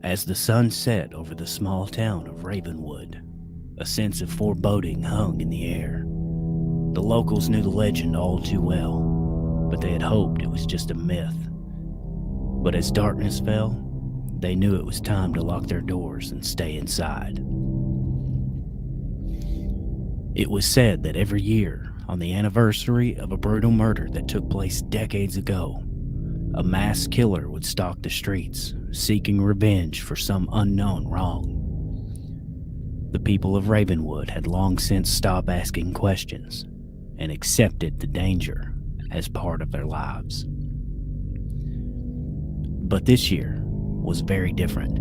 As the sun set over the small town of Ravenwood, a sense of foreboding hung in the air. The locals knew the legend all too well, but they had hoped it was just a myth. But as darkness fell, they knew it was time to lock their doors and stay inside. It was said that every year, on the anniversary of a brutal murder that took place decades ago, a mass killer would stalk the streets, seeking revenge for some unknown wrong. The people of Ravenwood had long since stopped asking questions and accepted the danger as part of their lives. But this year was very different.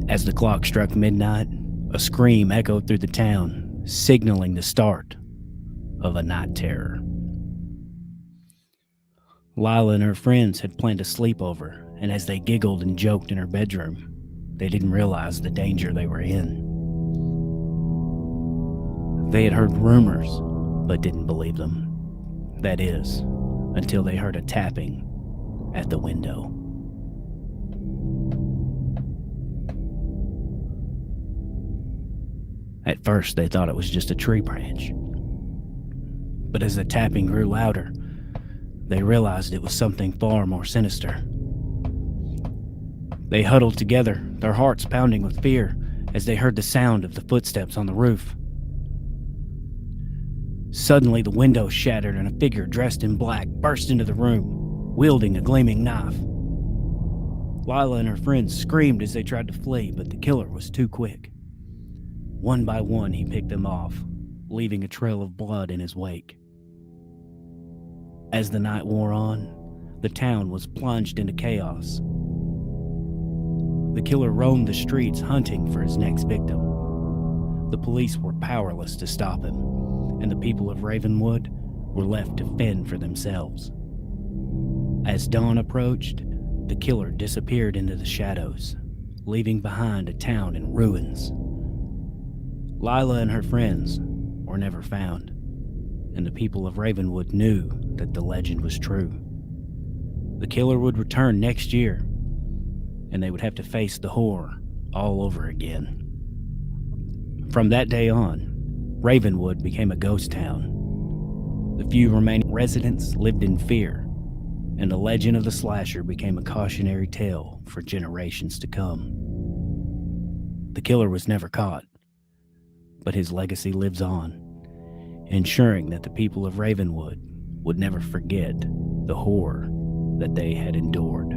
As the clock struck midnight, a scream echoed through the town, signaling the start of a night terror. Lila and her friends had planned a sleepover, and as they giggled and joked in her bedroom, they didn't realize the danger they were in. They had heard rumors, but didn't believe them. That is, until they heard a tapping at the window. At first, they thought it was just a tree branch. But as the tapping grew louder, they realized it was something far more sinister. They huddled together, their hearts pounding with fear, as they heard the sound of the footsteps on the roof. Suddenly, the window shattered and a figure dressed in black burst into the room, wielding a gleaming knife. Lila and her friends screamed as they tried to flee, but the killer was too quick. One by one, he picked them off, leaving a trail of blood in his wake. As the night wore on, the town was plunged into chaos. The killer roamed the streets hunting for his next victim. The police were powerless to stop him, and the people of Ravenwood were left to fend for themselves. As dawn approached, the killer disappeared into the shadows, leaving behind a town in ruins. Lila and her friends were never found, and the people of Ravenwood knew that the legend was true. The killer would return next year, and they would have to face the horror all over again. From that day on, Ravenwood became a ghost town. The few remaining residents lived in fear, and the legend of the slasher became a cautionary tale for generations to come. The killer was never caught, but his legacy lives on, ensuring that the people of Ravenwood would never forget the horror that they had endured.